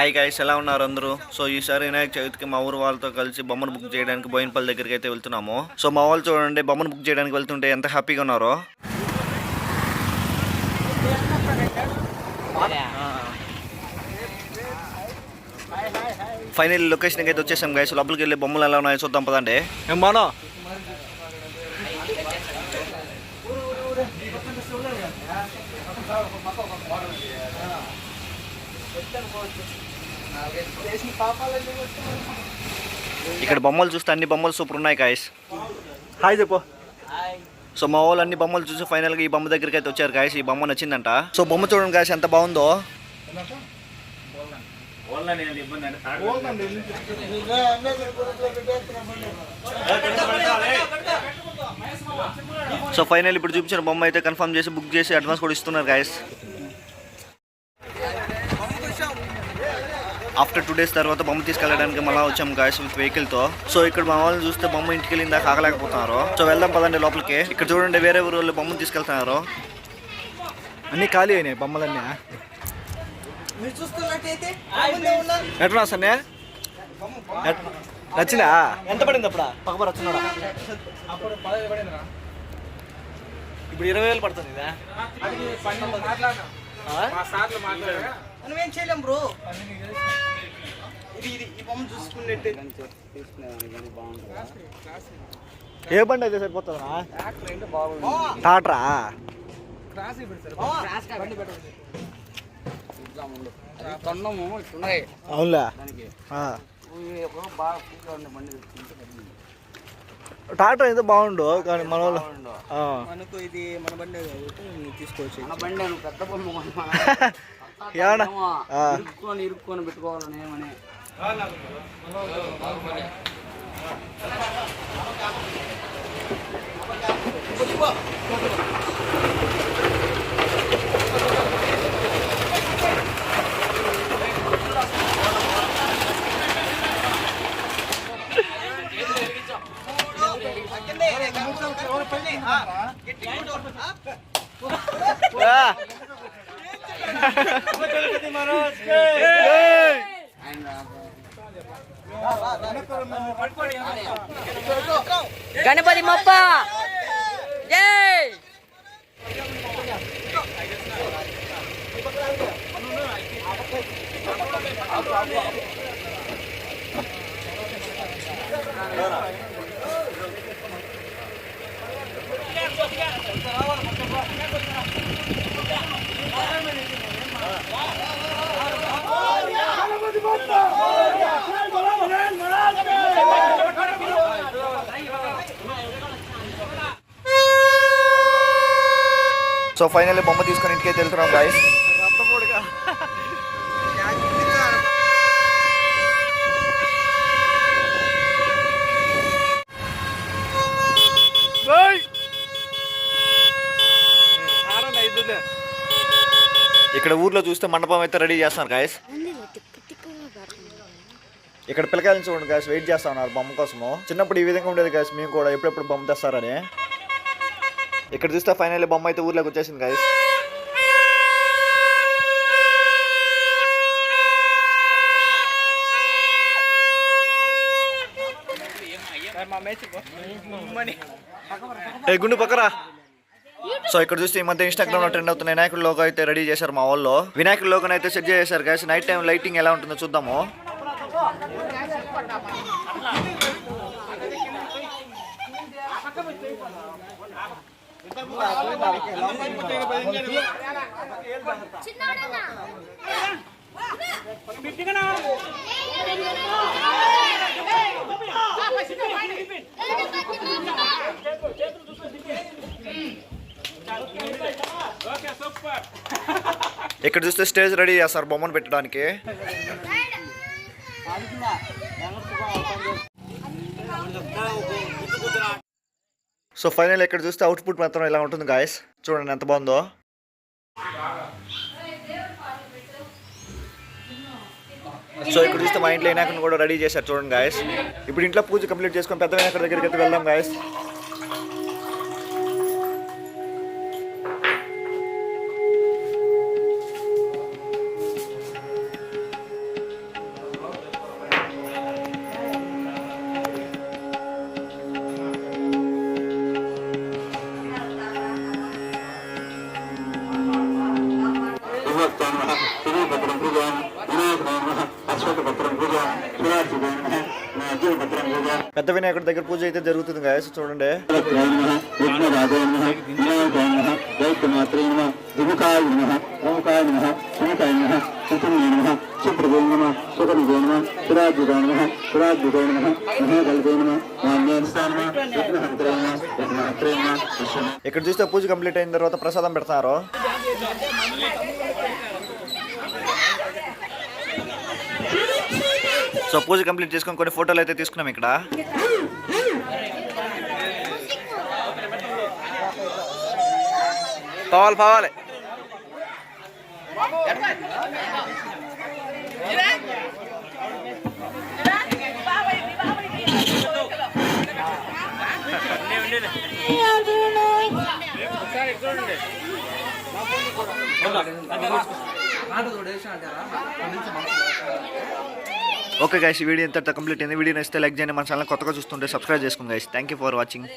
Hi guys, ఎలా ఉన్నారు అందరూ? సో ఈసారి వినాయక చవితికి మా ఊరు వాళ్ళతో కలిసి బొమ్మను బుక్ చేయడానికి బోయినపల్లి దగ్గరికి అయితే వెళ్తున్నాము. సో మా వాళ్ళు చూడండి, బొమ్మను బుక్ చేయడానికి వెళ్తుంటే ఎంత హ్యాపీగా ఉన్నారో. ఫైనల్ లొకేషన్కి అయితే వచ్చేసాం గైస్. లోపలికి వెళ్ళి బొమ్మలు ఎలా ఉన్నాయో చూద్దాం పదండి. ఏమానో ఇక్కడ బొమ్మలు చూస్తే అన్ని బొమ్మలు సూపర్ ఉన్నాయి గాయ్స్. హాయ్ చెప్పు. సో మా వాళ్ళు అన్ని బొమ్మలు చూసి ఫైనల్గా ఈ బొమ్మ దగ్గరికి అయితే వచ్చారు గాయ్స్. ఈ బొమ్మ నచ్చిందంట. సో బొమ్మ చూడండి గాయ్స్ ఎంత బాగుందో. సో ఫైనల్ ఇప్పుడు చూపించిన బొమ్మ అయితే కన్ఫర్మ్ చేసి బుక్ చేసి అడ్వాన్స్ కూడా ఇస్తున్నారు గాయ్స్. ఆఫ్టర్ 2 days తర్వాత బొమ్మ తీసుకెళ్ళడానికి మళ్ళీ వచ్చాము గాయస్ విత్ వెహికల్తో. సో ఇక్కడ మా వాళ్ళని చూస్తే బొమ్మ ఇంటికి వెళ్ళిందా ఆగలేకపోతున్నారు. సో వెళ్దాం పదండి లోపలికి. ఇక్కడ చూడండి వేరే ఊరు వాళ్ళు బొమ్మను తీసుకెళ్తున్నారు. అన్నీ ఖాళీ అయినాయి బొమ్మలన్నీ. ఎట్లా వస్తానే నచ్చినా? ఎంత పడింది అప్పుడు? పక్కపర వచ్చినాడా? ఇప్పుడు 20,000 పడుతుంది. మనం ఏం చేయలేం బ్రో. ఇది ఈ బొమ్మ చూసుకున్నట్టే ఏ బండి అయితే సరిపోతుందా? టాట్రా అవునులే. టాటా అయితే బాగుండు కానీ మన వాళ్ళు మనకు ఇది మన బండి తీసుకోవచ్చు. పెద్ద బొమ్మ ఇరుక్కొని పెట్టుకోవాలని ఏమని. గణపతి మొప్ప జై. సో ఫైనల్లీ బొమ్మ తీసుకొని ఇంటికైతే వెళ్తున్నాం గాయస్. ఇక్కడ ఊర్లో చూస్తే మండపం అయితే రెడీ చేస్తున్నారు గాయస్. ఇక్కడ పిల్లకాయలను చూడండి గాయస్, వెయిట్ చేస్తా ఉన్నారు బొమ్మ కోసము. చిన్నప్పుడు ఈ విధంగా ఉండేది గాయస్, మేము కూడా ఎప్పుడెప్పుడు బొమ్మ తెస్తారని. ఇక్కడ చూస్తే ఫైనల్లీ బొమ్మ అయితే ఊర్లోకి వచ్చేసింది గాయస్. ఏ గుండు పక్కరా. సో ఇక్కడ చూస్తే ఈ మధ్య ఇన్స్టాగ్రామ్ లో ట్రెండ్ అవుతున్న వినాయకుడి లోగో అయితే రెడీ చేశారు మా వాళ్ళు. వినాయకుడి లోగోని అయితే సెట్ చేశారు గాయస్. నైట్ టైం లైటింగ్ ఎలా ఉంటుందో చూద్దాము. ఇక్కడ చూస్తే స్టేజ్ రెడీ చేస్తారు బొమ్మను పెట్టడానికి. సో ఫైనల్ ఇక్కడ చూస్తే అవుట్పుట్ మాత్రం ఇలా ఉంటుంది గాయస్. చూడండి ఎంత బాగుందో. సో ఇక్కడ చూస్తే మా ఇంట్లో వినాయకుని కూడా రెడీ చేశారు చూడండి గాయస్. ఇప్పుడు ఇంట్లో పూజ కంప్లీట్ చేసుకొని పెద్ద వినాయకుడి దగ్గరికి అయితే వెళ్దాం గాయస్. పెద్ద వినాయకుడి దగ్గర పూజ అయితే జరుగుతుంది గాయస్ చూడండి. ఇక్కడ చూస్తే పూజ కంప్లీట్ అయిన తర్వాత ప్రసాదం పెడతారు. సో పూజ కంప్లీట్ చేసుకొని కొన్ని ఫోటోలు అయితే తీసుకున్నాం ఇక్కడ. పోవాలి ఓకే గైస్, ఈ వీడియో ఇంతటితో కంప్లీట్ అయింది. వీడియో నచ్చితే లైక్ చేయండి. మన ఛానల్ కొత్తగా చూస్తుంటే సబ్స్క్రైబ్ చేసుకోండి guys. Thank you for watching.